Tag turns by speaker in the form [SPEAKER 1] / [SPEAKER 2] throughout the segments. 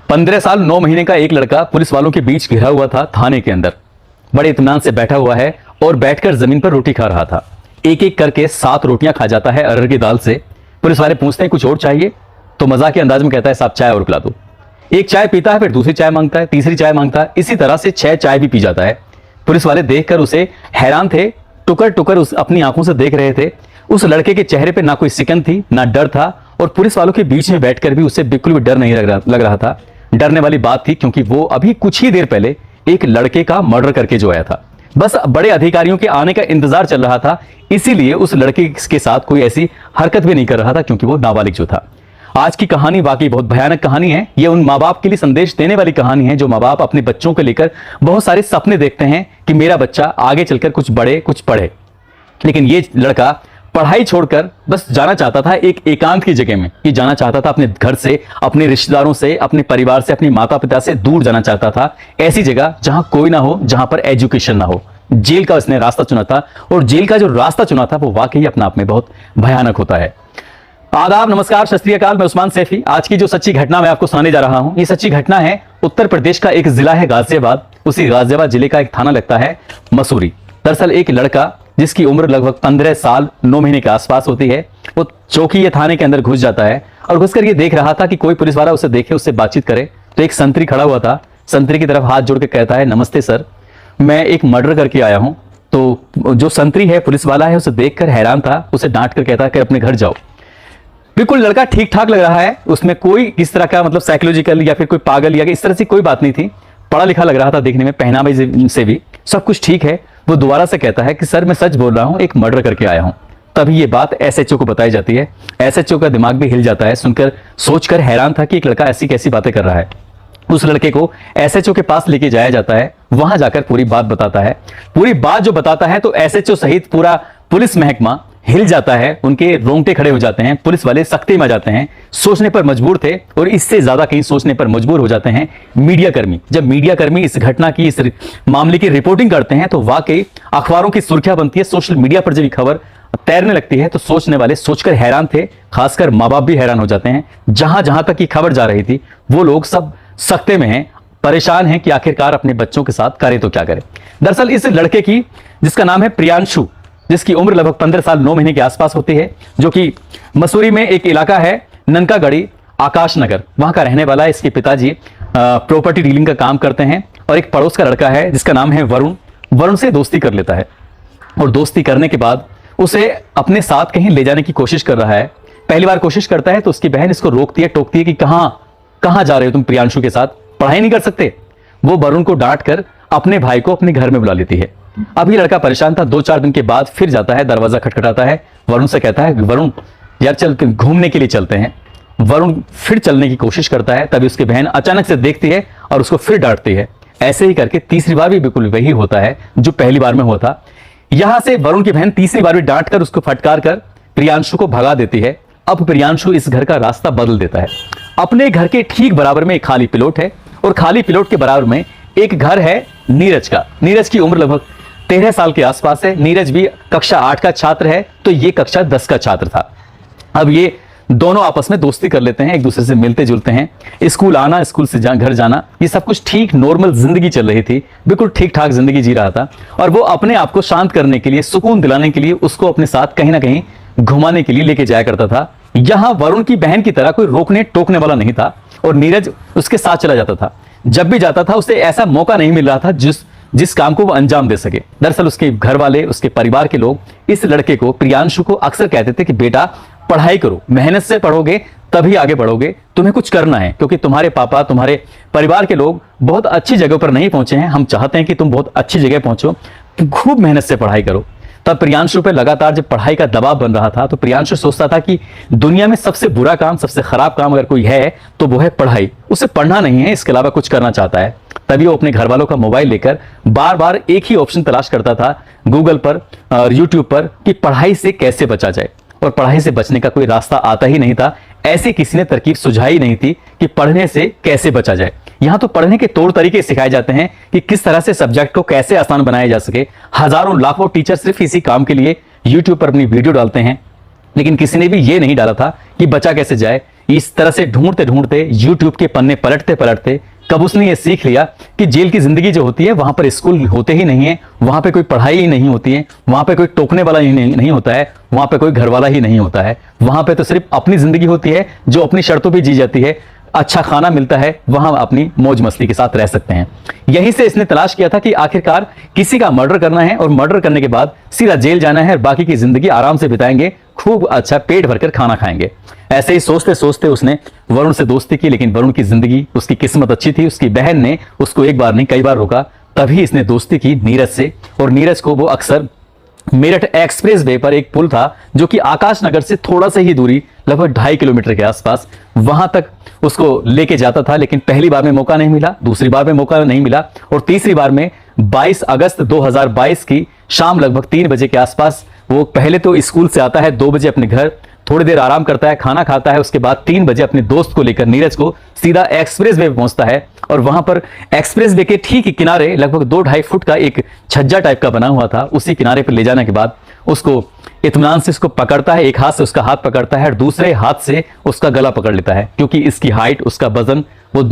[SPEAKER 1] 15 साल 9 महीने का एक लड़का पुलिस वालों के बीच घिरा हुआ था थाने के अंदर। बड़े इत्मीनान से बैठा हुआ है और बैठकर जमीन पर रोटी खा रहा था। एक एक करके 7 रोटियां खा जाता है अरहर की दाल से। पुलिस वाले पूछते हैं कुछ और चाहिए, तो मजाक के अंदाज में कहता है साहब चाय और पिला दो। एक चाय पीता है, फिर दूसरी चाय मांगता है, तीसरी चाय मांगता है, इसी तरह से 6 चाय भी पी जाता है। पुलिस वाले देखकर उसे हैरान थे, टुकर टुकर उस अपनी आंखों से देख रहे थे। उस लड़के के चेहरे पे ना कोई सिकन थी ना डर था, और पुलिस वालों के बीच में बैठकर भी उसे बिल्कुल भी डर नहीं लग रहा था। डरने वाली बात थी, क्योंकि वो अभी कुछ ही देर पहले एक लड़के का मर्डर करके जो आया था। बस बड़े अधिकारियों के आने का इंतजार चल रहा था, इसीलिए उस लड़के के साथ कोई ऐसी हरकत भी नहीं कर रहा था, क्योंकि वो नाबालिग जो था। आज की कहानी वाकई बहुत भयानक कहानी है। ये उन माँ बाप के लिए संदेश देने वाली कहानी है, जो माँ बाप अपने बच्चों को लेकर बहुत सारे सपने देखते हैं कि मेरा बच्चा आगे चलकर कुछ बड़े कुछ पढ़े। लेकिन ये लड़का पढ़ाई छोड़कर बस जाना चाहता था एक एकांत की जगह में। ये जाना चाहता था अपने घर से, अपने रिश्तेदारों से, अपने परिवार से, अपने माता पिता से दूर जाना चाहता था। ऐसी जगह जहां कोई ना हो, जहां पर एजुकेशन ना हो। जेल का उसने रास्ता चुना था, और जेल का जो रास्ता चुना था वो वाकई अपने आप में बहुत भयानक होता है। आदाब, नमस्कार, सत श्री अकाल। मैं उस्मान सैफी। आज की जो सच्ची घटना मैं आपको सुनाने जा रहा हूं, ये सच्ची घटना है उत्तर प्रदेश का एक जिला है गाजियाबाद। उसी गाजियाबाद जिले का एक थाना लगता है मसूरी। दरअसल एक लड़का जिसकी उम्र लगभग 15 साल 9 महीने के आसपास होती है, वो चौकी या थाने के अंदर घुस जाता है और घुसकर ये देख रहा था कि कोई पुलिस वाला उसे देखे, उससे बातचीत करे। तो एक संतरी खड़ा हुआ था, संतरी की तरफ हाथ जोड़ के कहता है नमस्ते सर, मैं एक मर्डर करके आया हूं। तो जो संतरी है, पुलिस वाला है, उसे देखकर हैरान था। उसे डांट कर कहता है कि अपने घर जाओ। बिल्कुल लड़का ठीक ठाक लग रहा है, उसमें कोई इस तरह का मतलब साइकोलॉजिकल या फिर कोई पागल या इस तरह से कोई बात नहीं थी। पढ़ा लिखा लग रहा था देखने में, पहनावे से भी सब कुछ ठीक है। वो दोबारा से कहता है कि सर मैं सच बोल रहा हूं, एक मर्डर करके आया हूं। तभी ये बात एसएचओ को बताई जाती है। एसएचओ का दिमाग भी हिल जाता है, सुनकर सोचकर हैरान था कि एक लड़का ऐसी कैसी बातें कर रहा है। उस लड़के को एसएचओ के पास लेके जाया जाता है। वहां जाकर पूरी बात बताता है। पूरी बात जो बताता है तो एसएचओ सहित पूरा पुलिस महकमा हिल जाता है, उनके रोंगटे खड़े हो जाते हैं। पुलिस वाले सख्ती में आ जाते हैं, सोचने पर मजबूर थे, और इससे ज्यादा कहीं सोचने पर मजबूर हो जाते हैं मीडिया कर्मी। जब मीडिया कर्मी इस घटना की, इस मामले की रिपोर्टिंग करते हैं तो वाकई अखबारों की सुर्खियां बनती है, सोशल मीडिया पर जब ये खबर तैरने लगती है तो सोचने वाले सोचकर हैरान थे, खासकर माँ बाप भी हैरान हो जाते हैं। जहां जहां तक ये खबर जा रही थी वो लोग सब सख्ते में हैं, परेशान हैं कि आखिरकार अपने बच्चों के साथ करे तो क्या करे। दरअसल इस लड़के की, जिसका नाम है प्रियांशु, जिसकी उम्र लगभग 15 साल 9 महीने के आसपास होती है, जो कि मसूरी में एक इलाका है ननकागढ़ी, आकाश नगर, वहां का रहने वाला है। इसके पिताजी प्रॉपर्टी डीलिंग का काम करते हैं, और एक पड़ोस का लड़का है जिसका नाम है वरुण। वरुण से दोस्ती कर लेता है, और दोस्ती करने के बाद उसे अपने साथ कहीं ले जाने की कोशिश कर रहा है। पहली बार कोशिश करता है तो उसकी बहन इसको रोकती है, टोकती है कि कहां जा रहे हो तुम प्रियांशु के साथ, पढ़ाई नहीं कर सकते। वो वरुण को डांट कर अपने भाई को अपने घर में बुला लेती है। अब ये लड़का परेशान था। 2-4 दिन के बाद फिर जाता है, दरवाजा खटखटाता है, वरुण से कहता है वरुण यार चल घूमने के लिए चलते हैं। वरुण फिर चलने की कोशिश करता है, तभी उसकी बहन अचानक से देखती है और उसको फिर डांटती है। ऐसे ही करके तीसरी बार भी बिल्कुल वही होता है जो पहली बार में हुआ था। यहां से वरुण की बहन तीसरी बार भी डांट कर, उसको फटकार कर प्रियांशु को भगा देती है। अब प्रियांशु इस घर का रास्ता बदल देता है। अपने घर के ठीक बराबर में एक खाली प्लॉट है, और खाली प्लॉट के बराबर में एक घर है नीरज का। नीरज की उम्र लगभग 13 साल के आसपास है। नीरज भी कक्षा 8 का छात्र है, तो ये कक्षा 10 का छात्र था। अब ये दोनों आपस में दोस्ती कर लेते हैं, एक दूसरे से मिलते जुलते हैं। स्कूल आना, स्कूल से घर जाना, ये सब कुछ ठीक नॉर्मल जिंदगी चल रही थी। बिल्कुल ठीक ठाक जिंदगी जी रहा था, और वो अपने आप को शांत करने के लिए, सुकून दिलाने के लिए उसको अपने साथ कहीं ना कहीं घुमाने के लिए लेके जाया करता था। यहां वरुण की बहन की तरह कोई रोकने टोकने वाला नहीं था, और नीरज उसके साथ चला जाता था। जब भी जाता था उसे ऐसा मौका नहीं मिल रहा था जिस काम को वो अंजाम दे सके। दरअसल उसके घर वाले, उसके परिवार के लोग इस लड़के को, प्रियांशु को, अक्सर कहते थे कि बेटा पढ़ाई करो, मेहनत से पढ़ोगे तभी आगे बढ़ोगे, तुम्हें कुछ करना है, क्योंकि तुम्हारे पापा, तुम्हारे परिवार के लोग बहुत अच्छी जगह पर नहीं पहुंचे हैं। हम चाहते हैं कि तुम बहुत अच्छी जगह पहुंचो, खूब मेहनत से पढ़ाई करो। तब प्रियांशु पे लगातार जब पढ़ाई का दबाव बन रहा था, तो प्रियांशु सोचता था कि दुनिया में सबसे बुरा काम, सबसे खराब काम अगर कोई है तो वो है पढ़ाई। उसे पढ़ना नहीं है, इसके अलावा कुछ करना चाहता है। तभी वो अपने घर वालों का मोबाइल लेकर बार बार एक ही ऑप्शन तलाश करता था गूगल पर और यूट्यूब पर कि पढ़ाई से कैसे बचा जाए, और पढ़ाई से बचने का कोई रास्ता आता ही नहीं था। ऐसी किसी ने तरकीब सुझाई नहीं थी कि पढ़ने से कैसे बचा जाए। यहां तो पढ़ने के तौर तरीके सिखाए जाते हैं कि किस तरह से सब्जेक्ट को कैसे आसान बनाया जा सके। हजारों लाखों टीचर सिर्फ इसी काम के लिए यूट्यूब पर अपनी वीडियो डालते हैं। लेकिन किसी ने भी ये नहीं डाला था कि बचा कैसे जाए। इस तरह से ढूंढते ढूंढते, यूट्यूब के पन्ने पलटते पलटते कब उसने ये सीख लिया कि जेल की जिंदगी जो होती है वहां पर स्कूल होते ही नहीं है, वहां पे कोई पढ़ाई ही नहीं होती है, वहां पे कोई टोकने वाला ही नहीं होता है, वहां पे कोई घर वाला ही नहीं होता है। वहां पे तो सिर्फ अपनी जिंदगी होती है जो अपनी शर्तों पे जी जाती है। अच्छा खाना मिलता है, वहां अपनी मौज मस्ती के साथ रह सकते हैं। यहीं से इसने तलाश किया था कि आखिरकार किसी का मर्डर करना है और मर्डर करने के बाद सीधा जेल जाना है और बाकी की जिंदगी आराम से बिताएंगे, खूब अच्छा पेट भरकर खाना खाएंगे। ऐसे ही सोचते सोचते उसने वरुण से दोस्ती की, लेकिन वरुण की जिंदगी, उसकी किस्मत अच्छी थी, उसकी बहन ने उसको एक बार नहीं कई बार रोका। तभी इसने दोस्ती की नीरज से, और नीरज को वो अक्सर मेरठ एक्सप्रेस वे पर एक पुल था जो कि आकाश नगर से थोड़ा सा ही दूरी, लगभग 2.5 किलोमीटर के आसपास, वहां तक उसको लेके जाता था। लेकिन पहली बार में मौका नहीं मिला, दूसरी बार में मौका नहीं मिला, और तीसरी बार में 22 अगस्त 2022 की शाम लगभग 3 बजे के आसपास वो पहले तो स्कूल से आता है 2 बजे अपने घर, थोड़ी देर आराम करता है, खाना खाता है, उसके बाद 3 बजे अपने दोस्त को लेकर नीरज को सीधा एक्सप्रेस वे पहुंचता है। और वहां पर एक्सप्रेस वे के ठीक किनारे लगभग 2-2.5 फुट का एक छज्जा टाइप का बना हुआ था, उसी किनारे पर ले जाने के बाद उसको इत्मीनान से उसको पकड़ता है, एक हाथ से उसका हाथ पकड़ता है और दूसरे हाथ से उसका गला पकड़ लेता है, क्योंकि इसकी हाइट, उसका वजन वो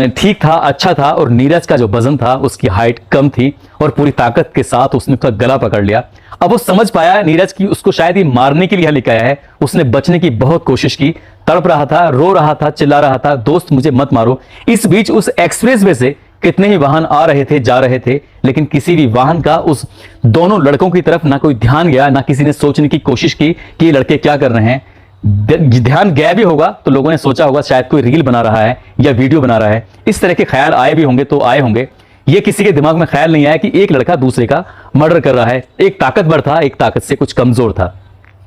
[SPEAKER 1] ठीक था, अच्छा था, और नीरज का जो वजन था उसकी हाइट कम थी, और पूरी ताकत के साथ उसने उसका गला पकड़ लिया। अब वो समझ पाया नीरज की उसको शायद ही मारने के लिए लेकर आया है। उसने बचने की बहुत कोशिश की, तड़प रहा था, रो रहा था, चिल्ला रहा था, दोस्त मुझे मत मारो। इस बीच उस एक्सप्रेस वे से कितने ही वाहन आ रहे थे, जा रहे थे, लेकिन किसी भी वाहन का उस दोनों लड़कों की तरफ ना कोई ध्यान गया, ना किसी ने सोचने की कोशिश की कि ये लड़के क्या कर रहे हैं। ध्यान गया भी होगा तो लोगों ने सोचा होगा शायद कोई रील बना रहा है या वीडियो बना रहा है, इस तरह के ख्याल आए भी होंगे तो आए होंगे। ये किसी के दिमाग में ख्याल नहीं आया कि एक लड़का दूसरे का मर्डर कर रहा है। एक ताकतवर था, एक ताकत से कुछ कमजोर था।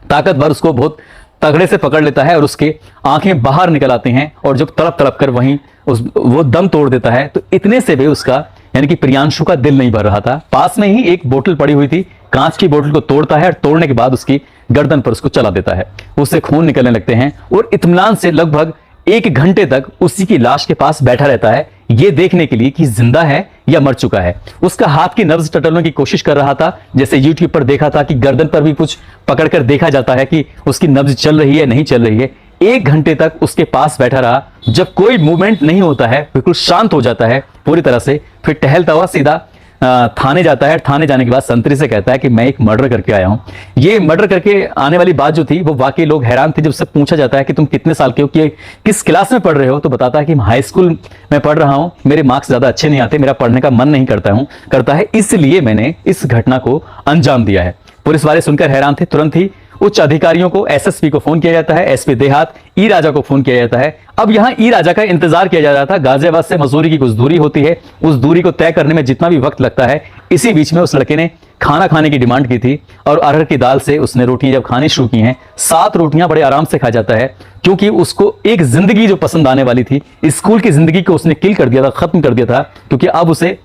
[SPEAKER 1] ताकतवर उसको बहुत तगड़े से पकड़ लेता है और उसके आंखें बाहर निकल आती हैं, और जब तड़प तड़प कर वहीं वो दम तोड़ देता है, तो इतने से भी उसका यानी कि प्रियांशु का दिल नहीं भर रहा था। पास में ही एक बोतल पड़ी हुई थी, कांच की बोतल को तोड़ता है और तोड़ने के बाद उसकी गर्दन पर उसको चला देता है। उससे खून निकलने लगते हैं और इत्मीनान से लगभग 1 घंटे तक उसी की लाश के पास बैठा रहता है, ये देखने के लिए कि जिंदा है या मर चुका है। उसका हाथ की नब्ज टटोलने की कोशिश कर रहा था, जैसे यूट्यूब पर देखा था कि गर्दन पर भी कुछ पकड़कर देखा जाता है कि उसकी नब्ज चल रही है नहीं चल रही है। 1 घंटे तक उसके पास बैठा रहा। जब कोई मूवमेंट नहीं होता है, बिल्कुल शांत हो जाता है पूरी तरह से, फिर टहलता हुआ सीधा थाने जाता है। थाने जाने के बाद संतरी से कहता है कि मैं एक मर्डर करके आया हूं। ये मर्डर करके आने वाली बात जो थी वो वाकई लोग हैरान थे। जब उससे पूछा जाता है कि तुम कितने साल के हो, कि किस क्लास में पढ़ रहे हो, तो बताता है कि हाई स्कूल में पढ़ रहा हूं, मेरे मार्क्स ज्यादा अच्छे नहीं आते, मेरा पढ़ने का मन नहीं करता है, इसलिए मैंने इस घटना को अंजाम दिया है। पुलिस वाले सुनकर हैरान थे। तुरंत ही उच्च अधिकारियों को, एसएसपी को फोन किया जाता है, एसपी देहात ई राजा को फोन किया जाता है। अब यहां ई राजा का इंतजार किया जा रहा था। गाजियाबाद से मसूरी की कुछ दूरी होती है, उस दूरी को तय करने में जितना भी वक्त लगता है, इसी बीच में उस लड़के ने खाना खाने की डिमांड की थी, और अरहर की दाल से उसने रोटियां जब खानी शुरू की हैं, 7 रोटियां बड़े आराम से खा जाता है, क्योंकि उसको एक जिंदगी जो पसंद आने वाली थी, स्कूल की जिंदगी को उसने किल कर दिया था, खत्म कर दिया था, क्योंकि अब उसे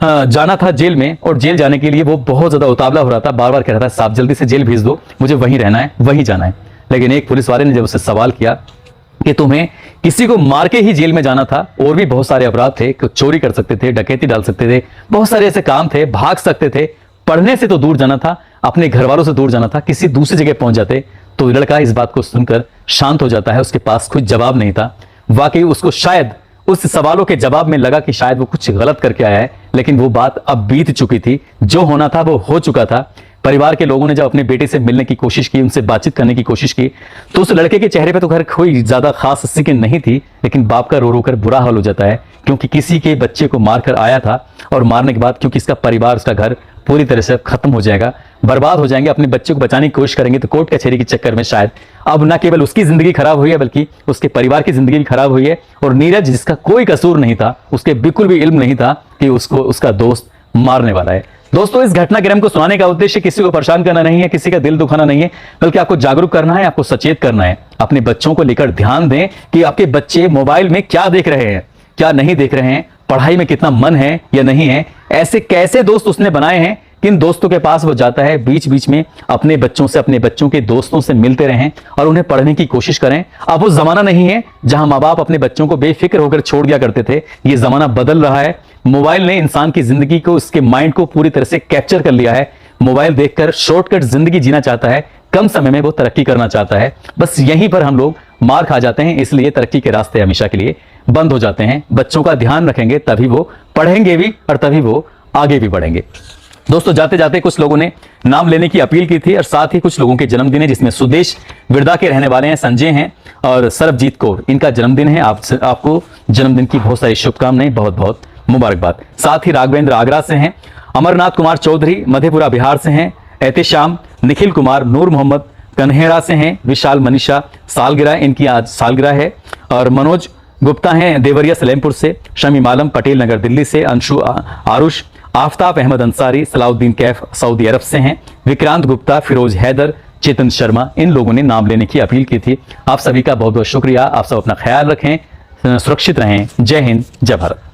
[SPEAKER 1] जाना था जेल में, और जेल जाने के लिए वो बहुत ज्यादा उतावला हो रहा था। बार बार कह रहा था साहब जल्दी से जेल भेज दो, मुझे वहीं रहना है, वहीं जाना है। लेकिन एक पुलिस वाले ने जब उससे सवाल किया कि तुम्हें किसी को मार के ही जेल में जाना था, और भी बहुत सारे अपराध थे, चोरी कर सकते थे, डकैती डाल सकते थे, बहुत सारे ऐसे काम थे, भाग सकते थे, पढ़ने से तो दूर जाना था, अपने घर वालों से दूर जाना था, किसी दूसरी जगह पहुंच जाते, तो लड़का इस बात को सुनकर शांत हो जाता है। उसके पास कुछ जवाब नहीं था। वाकई उसको शायद उस सवालों के जवाब में लगा कि शायद वो कुछ गलत करके आया है, लेकिन वो बात अब बीत चुकी थी। जो होना था वो हो चुका था। परिवार के लोगों ने जब अपने बेटे से मिलने की कोशिश की, उनसे बातचीत करने की कोशिश की, तो उस लड़के के चेहरे पे तो खैर कोई ज्यादा खास सिकन नहीं थी, लेकिन बाप का रो रो कर बुरा हाल हो जाता है, क्योंकि किसी के बच्चे को मारकर आया था, और मारने के बाद क्योंकि इसका परिवार, उसका घर पूरी तरह से खत्म हो जाएगा, बर्बाद हो जाएंगे। अपने बच्चे को बचाने की कोशिश करेंगे तो कोर्ट कचहरी के चक्कर में शायद अब न केवल उसकी जिंदगी खराब हुई है, बल्कि उसके परिवार की जिंदगी भी खराब हुई है। और नीरज, जिसका कोई कसूर नहीं था, उसके बिल्कुल भी इल्म नहीं था कि उसको उसका दोस्त मारने वाला है। दोस्तों, इस घटनाक्रम को सुनाने का उद्देश्य किसी को परेशान करना नहीं है, किसी का दिल दुखाना नहीं है, बल्कि आपको जागरूक करना है, आपको सचेत करना है। अपने बच्चों को लेकर ध्यान दें कि आपके बच्चे मोबाइल में क्या देख रहे हैं, क्या नहीं देख रहे हैं, पढ़ाई में कितना मन है या नहीं है, ऐसे कैसे दोस्त उसने बनाए हैं, किन दोस्तों के पास वो जाता है। बीच बीच में अपने बच्चों से, अपने बच्चों के दोस्तों से मिलते रहें और उन्हें पढ़ने की कोशिश करें। अब वो जमाना नहीं है जहां माँ बाप अपने बच्चों को बेफिक्र होकर छोड़ दिया करते थे। ये जमाना बदल रहा है। मोबाइल ने इंसान की जिंदगी को, उसके माइंड को पूरी तरह से कैप्चर कर लिया है। मोबाइल देखकर शॉर्टकट जिंदगी जीना चाहता है, कम समय में वो तरक्की करना चाहता है, बस यहीं पर हम लोग मार खा जाते हैं, इसलिए तरक्की के रास्ते हमेशा के लिए बंद हो जाते हैं। बच्चों का ध्यान रखेंगे तभी वो पढ़ेंगे भी और तभी वो आगे भी बढ़ेंगे। दोस्तों, जाते जाते कुछ लोगों ने नाम लेने की अपील की थी और साथ ही कुछ लोगों के जन्मदिन है, जिसमें सुदेश विरदा के रहने वाले हैं, संजय हैं और सरबजीत कौर, इनका जन्मदिन है। आपको जन्मदिन की बहुत सारी शुभकामनाएं, बहुत बहुत मुबारकबाद। साथ ही राघवेंद्र आगरा से हैं, अमरनाथ कुमार चौधरी मधेपुरा बिहार से हैं, एहतेशाम निखिल कुमार नूर मोहम्मद कन्हेरा से हैं, विशाल मनीषा सालगिरह, इनकी आज सालगिरह है, और मनोज गुप्ता हैं देवरिया सलेमपुर से, शमीम आलम पटेल नगर दिल्ली से, अंशु आरुष, आफ्ताब अहमद अंसारी सलाउद्दीन कैफ सऊदी अरब से हैं, विक्रांत गुप्ता, फिरोज हैदर, चेतन शर्मा, इन लोगों ने नाम लेने की अपील की थी। आप सभी का बहुत बहुत शुक्रिया। आप सब अपना ख्याल रखें, सुरक्षित रहें। जय हिंद, जय भारत।